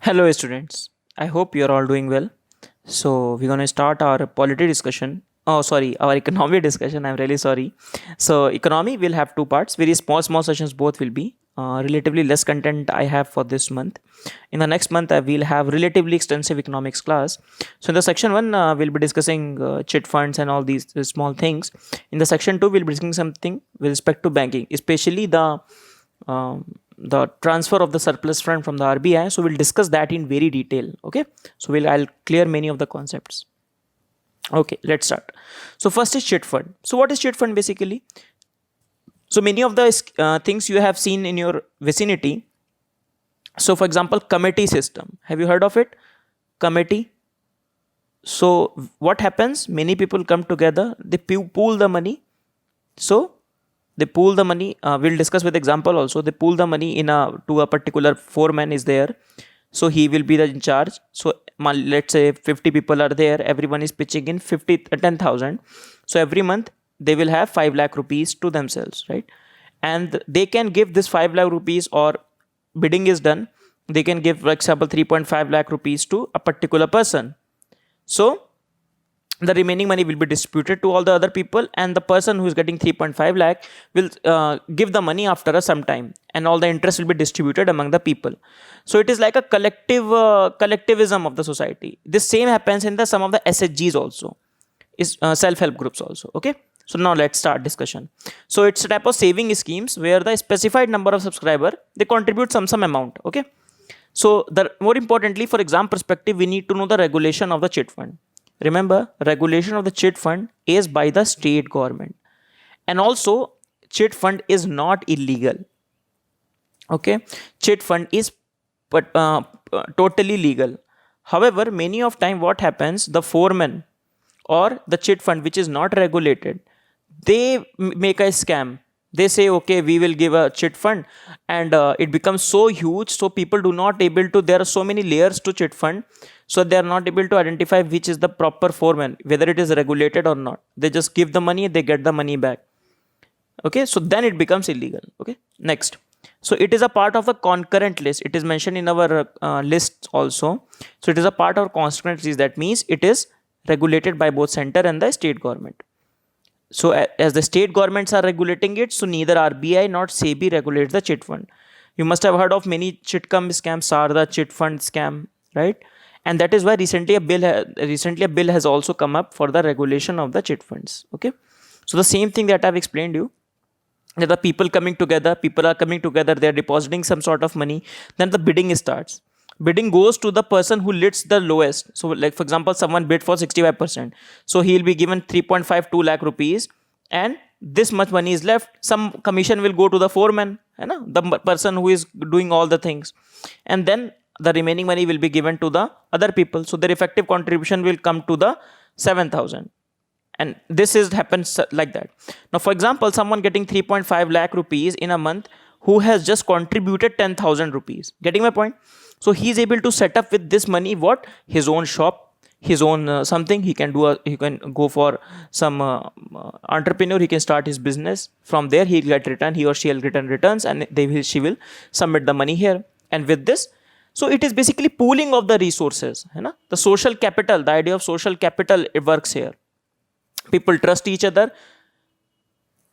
Hello, students. I hope you're all doing well. So, we're going to start our polity discussion. Oh, sorry, our economy discussion. I'm really sorry. So, economy will have two parts. Very small sessions, both will be. Relatively less content I have for this month. In the next month, I will have relatively extensive economics class. So, in the section one, we'll be discussing chit funds and all these small things. In the section two, we'll be discussing something with respect to banking, especially the transfer of the surplus fund from the RBI. So we'll discuss that in very detail. Okay. So I'll clear many of the concepts. Okay, let's start. So first is chit fund. So what is chit fund basically? So many of the things you have seen in your vicinity. So for example, committee system. Have you heard of it? Committee. So what happens? Many people come together. They pool the money. So they pool the money. We'll discuss with example also. They pool the money to a particular foreman is there. So he will be the in charge. So let's say 50 people are there. Everyone is pitching in 10,000. So every month they will have 5 lakh rupees to themselves, right? And they can give this 5 lakh rupees, or bidding is done. They can give, for example, 3.5 lakh rupees to a particular person. So the remaining money will be distributed to all the other people, and the person who is getting 3.5 lakh will give the money after some time, and all the interest will be distributed among the people. So it is like a collectivism of the society. This same happens in the some of the SHGs also, is self-help groups also. Okay, so now let's start discussion. So it's a type of saving schemes where the specified number of subscriber, they contribute some amount. Okay, so the more importantly, for exam perspective, we need to know the regulation of the chit fund. Remember, regulation of the chit fund is by the state government. And also, chit fund is not illegal. Okay, chit fund is totally legal. However, many of time what happens, the foreman or the chit fund which is not regulated, they make a scam. They say, okay, we will give a chit fund, and it becomes so huge, so people do not able to, there are so many layers to chit fund, so they are not able to identify which is the proper foreman, whether it is regulated or not. They just give the money, they get the money back. Okay, so then it becomes illegal. Okay, next. So it is a part of the concurrent list. It is mentioned in our list also. So it is a part of concurrent list. That means it is regulated by both center and the state government. So as the state governments are regulating it, so neither RBI nor SEBI regulates the chit fund. You must have heard of many chitcom scams, Sarda chit fund scam, right? And that is why recently a bill has also come up for the regulation of the chit funds. Okay, so the same thing that I've explained you, that the people are coming together, they are depositing some sort of money, then the bidding starts. Bidding goes to the person who lists the lowest. So like for example, someone bid for 65%, so he'll be given 3.52 lakh rupees, and this much money is left. Some commission will go to the foreman, the person who is doing all the things, and then the remaining money will be given to the other people. So their effective contribution will come to the 7,000, and this is happens like that. Now for example, someone getting 3.5 lakh rupees in a month, who has just contributed 10,000 rupees. Getting my point? So he is able to set up with this money what, his own shop, his own something. He can he can go for some entrepreneur. He can start his business. From there he'll get return. He or she will return returns, and she will submit the money here. And with this, so it is basically pooling of the resources. The social capital, the idea of social capital, it works here. People trust each other,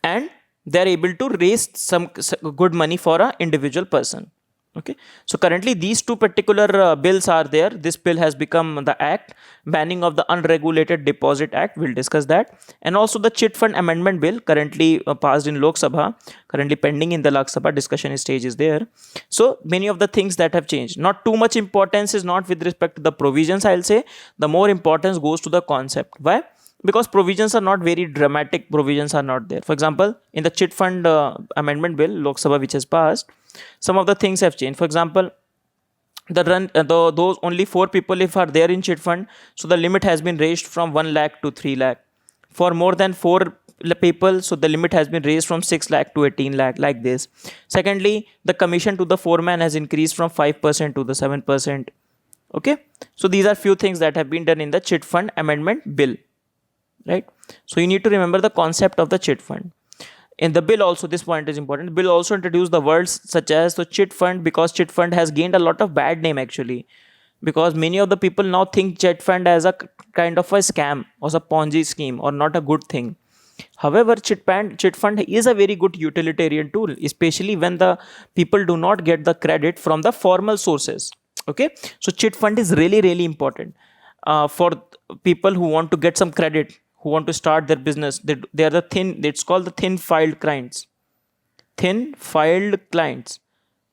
and they are able to raise some good money for an individual person. Okay, so currently these two particular bills are there. This bill has become the act, banning of the unregulated deposit act. We'll discuss that. And also the chit fund amendment bill, currently passed in Lok Sabha, currently pending in the Lok Sabha, discussion stage is there. So many of the things that have changed. Not too much importance is not with respect to the provisions, I'll say. The more importance goes to the concept. Why? Because provisions are not very dramatic. Provisions are not there. For example, in the chit fund amendment bill, Lok Sabha, which has passed, some of the things have changed. For example, those only 4 people if are there in chit fund, so the limit has been raised from 1 lakh to 3 lakh. For more than 4 people, so the limit has been raised from 6 lakh to 18 lakh, like this. Secondly, the commission to the foreman has increased from 5% to the 7%. Okay, so these are few things that have been done in the chit fund amendment bill, right? So you need to remember the concept of the chit fund. In the bill also, this point is important. The bill also introduced the words such as the chit fund, because chit fund has gained a lot of bad name actually, because many of the people now think chit fund as a kind of a scam or a ponzi scheme or not a good thing. However, chit fund is a very good utilitarian tool, especially when the people do not get the credit from the formal sources. Okay, so chit fund is really really important for people who want to get some credit, who want to start their business. They are the thin. It's called the thin filed clients. Thin filed clients.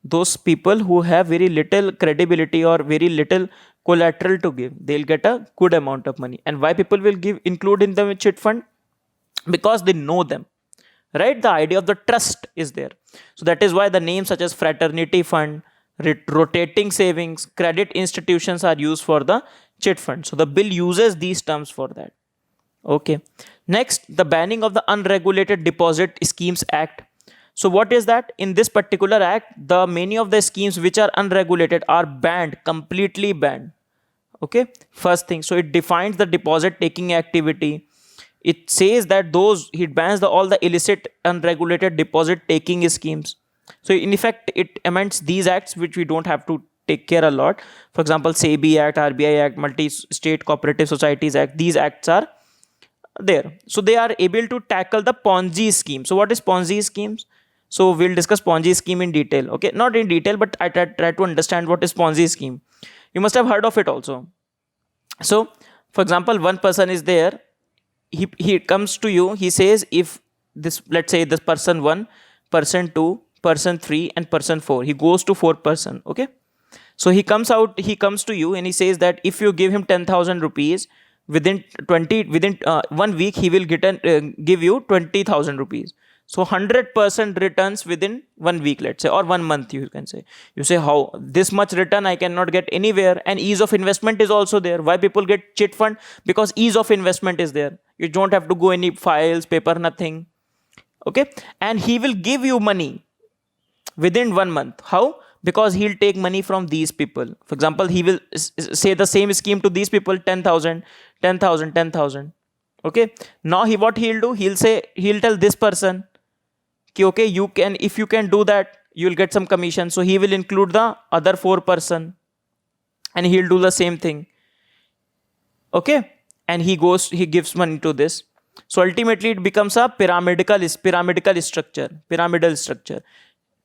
Those people who have very little credibility or very little collateral to give, they'll get a good amount of money. And why people will give include in the chit fund? Because they know them, right? The idea of the trust is there. So that is why the names such as fraternity fund, rotating savings, credit institutions are used for the chit fund. So the bill uses these terms for that. Okay, next, the banning of the unregulated deposit schemes act. So what is that? In this particular act, the many of the schemes which are unregulated are banned, completely banned. Okay, first thing, so it defines the deposit taking activity. It says that those, it bans all the illicit unregulated deposit taking schemes. So in effect it amends these acts which we don't have to take care a lot. For example, SEBI Act, RBI Act, Multi State Cooperative Societies Act, these acts are there. So they are able to tackle the Ponzi scheme. So what is Ponzi schemes? So we'll discuss Ponzi scheme in detail. Okay, not in detail, but I try to understand what is Ponzi scheme. You must have heard of it also. So for example, one person is there, he comes to you, he says, if this, let's say this person 1, person 2, person 3 and person 4, he goes to 4 person. Okay, so he comes to you and he says that if you give him 10,000 rupees, within 1 week he will give you 20,000 rupees. So 100% returns within 1 week, let's say, or 1 month, you can say. You say, how this much return I cannot get anywhere? And ease of investment is also there. Why people get chit fund? Because ease of investment is there. You don't have to go any files, paper, nothing. Okay, and he will give you money within 1 month. How? Because he'll take money from these people. For example, he will say the same scheme to these people, 10,000, 10,000, 10,000. Okay, now what he'll do, he'll tell this person, okay, you can, if you can do that, you'll get some commission. So he will include the other 4 person and he'll do the same thing. Okay, and he gives money to this. So ultimately it becomes a pyramidal structure.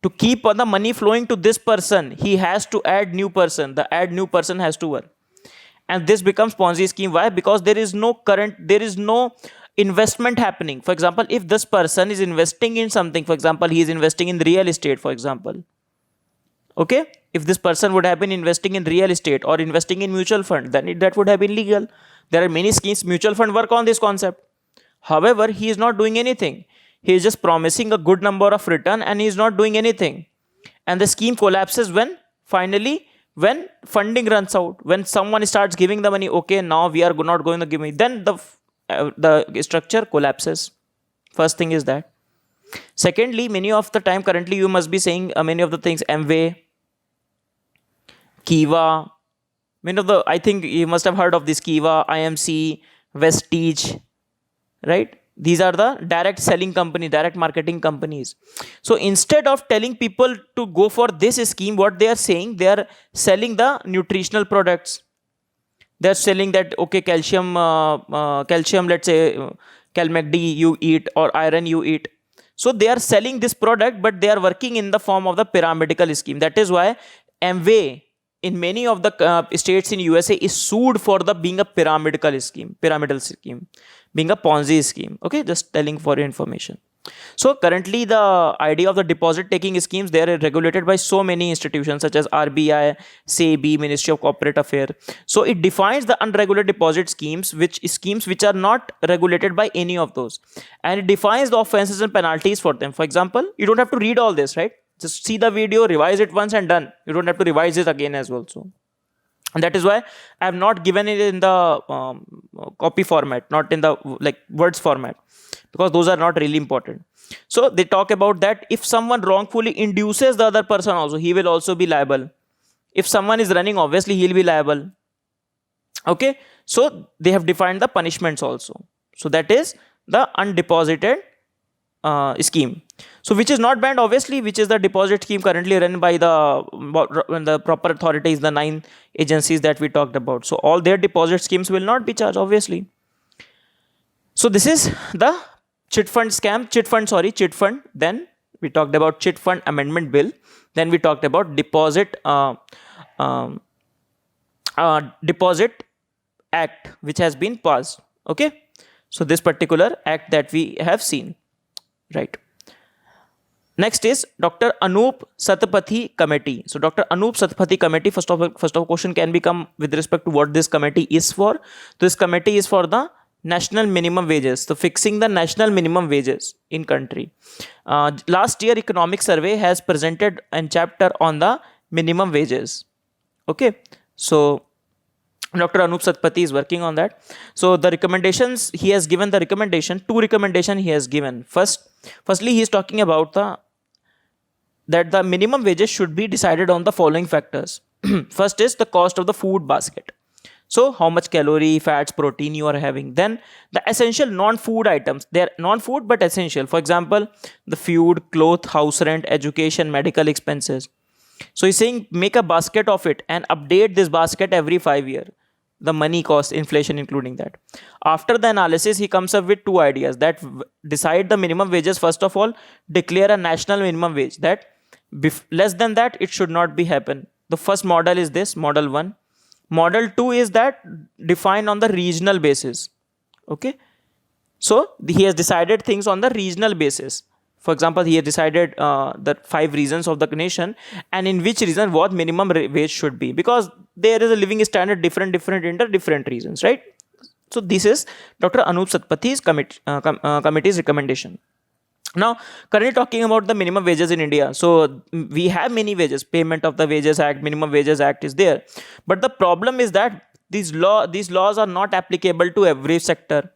To keep the money flowing to this person, he has to add new person. The add new person has to work. And this becomes Ponzi scheme. Why? Because there is no investment happening. For example, if this person is investing in something, for example, he is investing in real estate, for example. Okay, if this person would have been investing in real estate or investing in mutual fund, then that would have been legal. There are many schemes, mutual fund work on this concept. However, he is not doing anything. He is just promising a good number of return and he is not doing anything. And the scheme collapses when funding runs out, when someone starts giving the money. Okay, now we are not going to give me, then the structure collapses. First thing is that. Secondly, many of the time currently you must be saying many of the things, Amway, Kiva, I think you must have heard of this, Kiva, IMC, Vestige, right? These are the direct selling company, direct marketing companies. So instead of telling people to go for this scheme, what they are saying, they are selling the nutritional products. They're selling that, okay, calcium, let's say, CalMACD you eat or iron you eat. So they are selling this product, but they are working in the form of the pyramidal scheme. That is why Amway in many of the states in USA is sued for being a pyramidal scheme, being a Ponzi scheme. Okay, just telling for your information. So currently the idea of the deposit taking schemes, they are regulated by so many institutions such as RBI, SEBI, Ministry of Corporate Affairs. So it defines the unregulated deposit schemes which are not regulated by any of those, and it defines the offenses and penalties for them. For example, you don't have to read all this, right? Just see the video, revise it once and done. You don't have to revise it again as well. So, and that is why I have not given it in the copy format, not in the words format, because those are not really important. So they talk about that if someone wrongfully induces the other person also, he will also be liable. If someone is running, obviously he'll be liable. Okay, so they have defined the punishments also. So that is the undeposited scheme. So which is not banned obviously, which is the deposit scheme currently run by the proper authorities, the 9 agencies that we talked about. So all their deposit schemes will not be charged obviously. So this is the chit fund scam, chit fund. Then we talked about chit fund amendment bill. Then we talked about um, deposit act which has been passed. Okay, so this particular act that we have seen, right? Next is Dr. Anup Satpathy Committee. So Dr. Anup Satpathy Committee, first of all question can become with respect to what this committee is for. This committee is for the national minimum wages, so fixing the national minimum wages in country. Last year economic survey has presented a chapter on the minimum wages. Okay, so Dr. Anup Satpathy is working on that. So the recommendations he has given, two recommendation he has given. Firstly, he is talking about that the minimum wages should be decided on the following factors. First is the cost of the food basket. So how much calorie, fats, protein you are having. Then the essential non-food items. They are non-food but essential. For example, the food, cloth, house rent, education, medical expenses. So he's saying make a basket of it and update this basket every 5 years. The money cost, inflation including that. After the analysis, he comes up with two ideas that decide the minimum wages. First of all, declare a national minimum wage that less than that it should not be happen. The first model is this, model 1. Model 2 is that defined on the regional basis. Okay, so he has decided things on the regional basis. For example, he has decided the 5 regions of the nation, and in which region what minimum wage should be, because there is a living standard different in the different regions, right? So this is Dr. Anup Satpathy's committee's recommendation. Now, currently talking about the minimum wages in India. So we have many wages, Payment of the Wages Act, Minimum Wages Act is there. But the problem is that these laws are not applicable to every sector.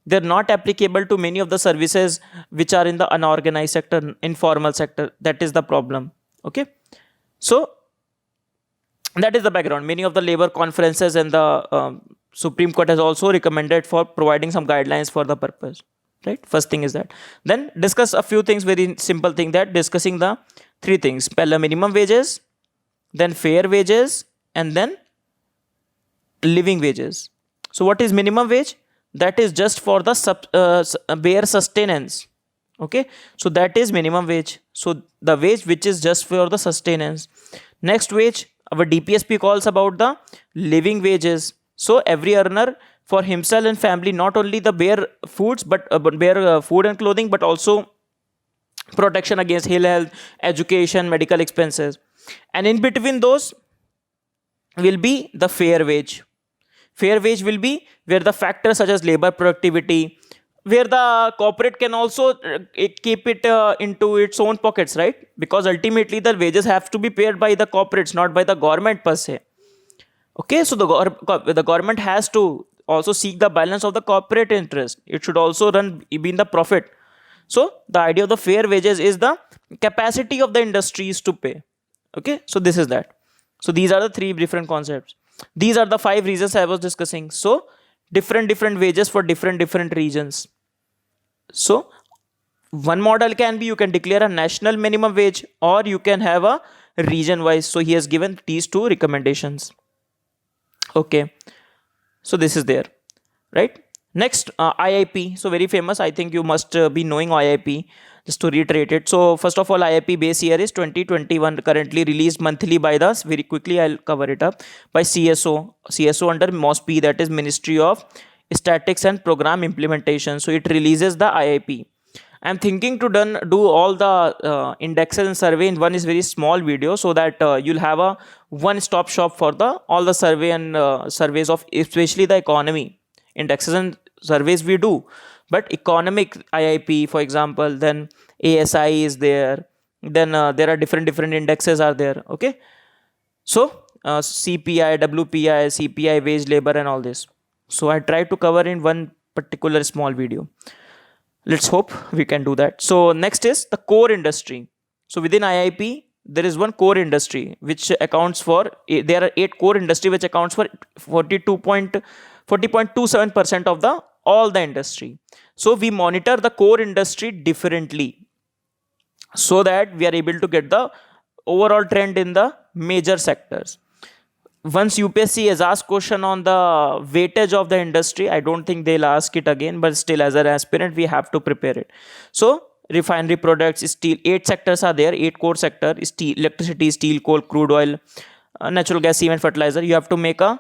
They're not applicable to many of the services which are in the unorganized sector, informal sector. That is the problem. Okay. So that is the background. Many of the labor conferences and the Supreme Court has also recommended for providing some guidelines for the purpose. Right, first thing is that. Then discuss a few things, very simple thing, that discussing the 3 things: minimum wages, then fair wages, and then living wages. So what is minimum wage? That is just for the bare sustenance. Okay, so that is minimum wage. So the wage which is just for the sustenance. Next wage, our DPSP calls about the living wages. So every earner for himself and family, not only the bare foods but bare food and clothing, but also protection against ill health, education, medical expenses. And in between those will be the fair wage. Fair wage will be where the factors such as labor productivity, where the corporate can also keep it into its own pockets, right? Because ultimately the wages have to be paid by the corporates, not by the government per se. Okay, so the government has to also seek the balance of the corporate interest. It should also be in the profit. So the idea of the fair wages is the capacity of the industries to pay. Okay, so this is that. So these are the 3 different concepts. These are the 5 reasons I was discussing. So different wages for different regions. So one model can be, you can declare a national minimum wage, or you can have a region wise. So he has given these 2 recommendations. Okay, so this is there, right? Next, IIP. So very famous. I think you must be knowing IIP. Just to reiterate it. So first of all, IIP base year is 2021. Currently released monthly by the, very quickly I'll cover it up, by CSO under MOSPI, that is Ministry of Statistics and Program Implementation. So it releases the IIP. I'm thinking to do all the indexes and survey in one is very small video, so that you'll have a one-stop shop for all the survey and surveys of especially the economy. Indexes and surveys we do, but economic IIP, for example, then ASI is there. Then there are different indexes are there. Okay, so CPI, WPI, CPI, wage, labor, and all this. So I try to cover in one particular small video. Let's hope we can do that. So next is the core industry. So within IIP, there is one core industry which accounts for, there are 8 core industry which accounts for 40.27% of the all the industry. So we monitor the core industry differently, so that we are able to get the overall trend in the major sectors. Once UPSC has asked question on the weightage of the industry, I don't think they'll ask it again, but still as an aspirant we have to prepare it. So refinery products, steel, 8 sectors are there, 8 core sector: steel, electricity, steel, coal, crude oil, natural gas, cement, fertilizer. You have to make a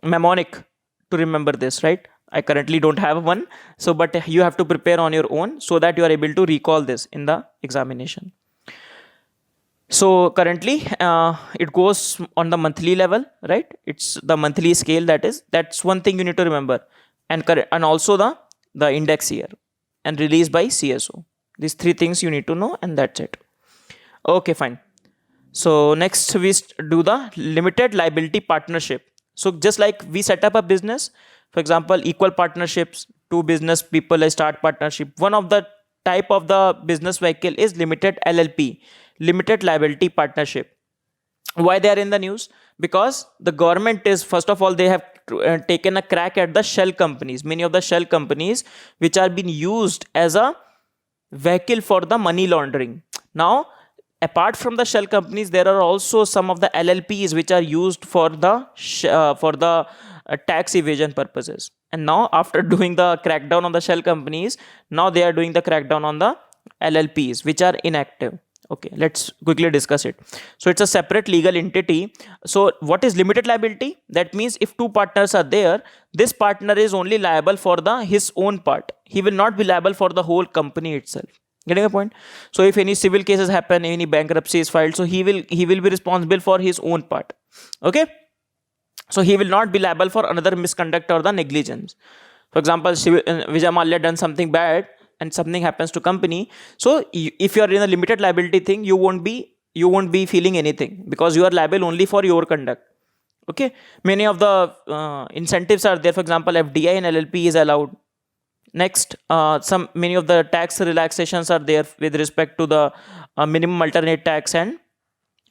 mnemonic to remember this, right? I currently don't have one, so but you have to prepare on your own so that you are able to recall this in the examination. So currently it goes on the monthly level, right? It's the monthly scale, that's one thing you need to remember. And also the index year and released by CSO. These 3 things you need to know, and that's it. Okay, fine. So next we do the limited liability partnership. So just like we set up a business, for example, equal partnerships, two business people start partnership. One of the type of the business vehicle is limited LLP, limited liability partnership. Why they are in the news? Because the government is, first of all, they have taken a crack at the shell companies, many of the shell companies which are being used as a vehicle for the money laundering. Now, apart from the shell companies, there are also some of the LLPs which are used for the tax evasion purposes. And now, after doing the crackdown on the shell companies, now they are doing the crackdown on the LLPs which are inactive. Okay, let's quickly discuss it. So it's a separate legal entity. So what is limited liability? That means if two partners are there, this partner is only liable for his own part. He will not be liable for the whole company itself. Getting a point? So if any civil cases happen, any bankruptcy is filed, so he will be responsible for his own part. Okay, so he will not be liable for another misconduct or the negligence. For example, Vijay Mallya done something bad and something happens to company. So if you are in a limited liability thing, you won't be feeling anything, because you are liable only for your conduct. Okay, many of the incentives are there. For example, FDI and LLP is allowed. Next, many of the tax relaxations are there with respect to the minimum alternate tax and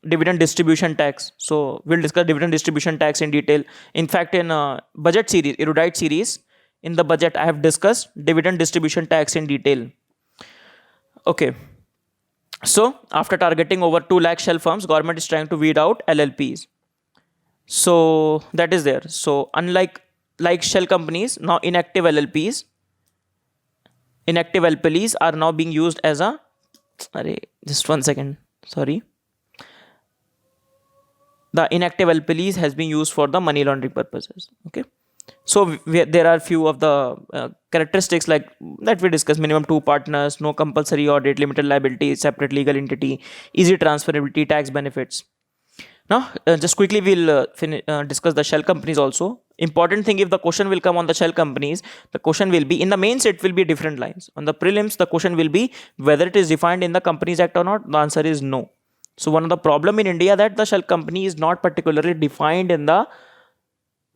dividend distribution tax. So we'll discuss dividend distribution tax in detail. In fact, in budget series, erudite series, in the budget I have discussed dividend distribution tax in detail. Okay, so after targeting over 2 lakh shell firms, government is trying to weed out LLPs. So that is there. So unlike shell companies, now inactive LLPs are now being used as a just 1 second, sorry. The inactive LPs has been used for the money laundering purposes. Okay, so there are few of the characteristics like that we discussed: minimum 2 partners, no compulsory audit, limited liability, separate legal entity, easy transferability, tax benefits. Now just quickly we'll discuss the shell companies also. Important thing, if the question will come on the shell companies, the question will be in the mains, it will be different lines. On the prelims, the question will be whether it is defined in the Companies Act or not. The answer is no. So one of the problem in India that the shell company is not particularly defined in the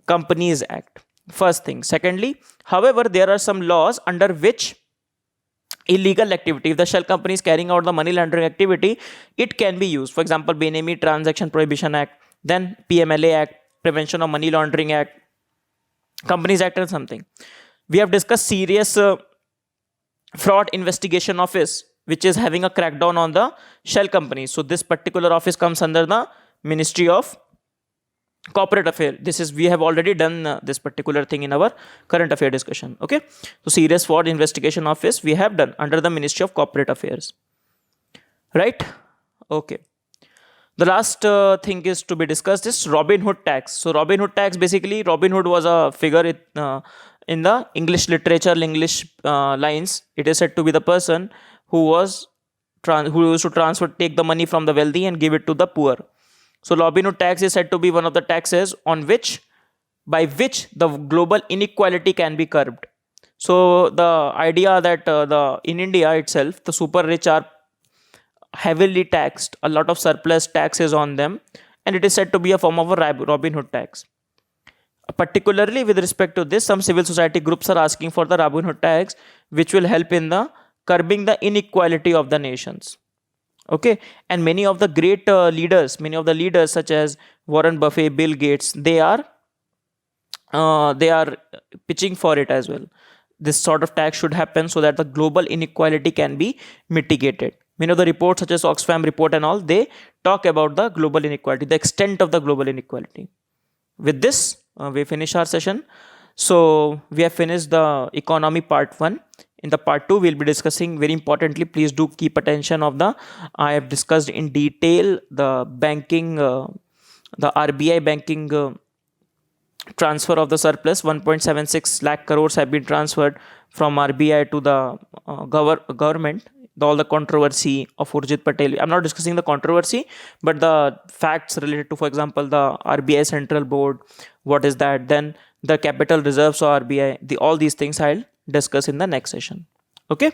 Companies Act. First thing. Secondly, however, there are some laws under which illegal activity, if the shell company is carrying out the money laundering activity, it can be used. For example, Benami Transaction Prohibition Act, then PMLA Act, Prevention of Money Laundering Act, Companies Act, and something. We have discussed Serious Fraud Investigation Office, which is having a crackdown on the shell companies. So this particular office comes under the Ministry of Corporate Affairs. We have already done this particular thing in our current affair discussion. Okay, so Serious Fraud Investigation Office we have done under the Ministry of Corporate Affairs, right? Okay, the last thing is to be discussed is Robin Hood tax. So Robin Hood tax, basically Robin Hood was a figure in the English literature, English lines. It is said to be the person who used to take the money from the wealthy and give it to the poor. So Robin Hood tax is said to be one of the taxes by which the global inequality can be curbed. So the idea that in India itself, the super rich are heavily taxed, a lot of surplus taxes on them, and it is said to be a form of a Robin Hood tax. Particularly with respect to this, some civil society groups are asking for the Robin Hood tax, which will help in the curbing the inequality of the nations. Okay, and many of the great leaders such as Warren Buffett, Bill Gates, they are they are pitching for it as well. This sort of tax should happen so that the global inequality can be mitigated. The reports such as Oxfam report and all, they talk about the global inequality, the extent of the global inequality. With this, we finish our session. So we have finished the economy part 1. In the part 2, we'll be discussing, very importantly, please do keep attention of I have discussed in detail the banking, the RBI banking transfer of the surplus. 1.76 lakh crores have been transferred from RBI to the government. All the controversy of Urjit Patel. I'm not discussing the controversy, but the facts related to, for example, the RBI Central Board. What is that? Then the capital reserves of RBI. All these things I'll discuss in the next session. Okay.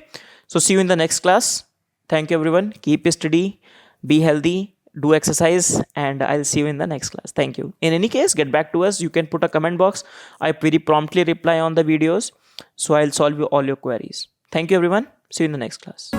So see you in the next class. Thank you, everyone. Keep steady. Be healthy. Do exercise, and I'll see you in the next class. Thank you. In any case, get back to us. You can put a comment box. I very promptly reply on the videos, so I'll solve all your queries. Thank you, everyone. See you in the next class.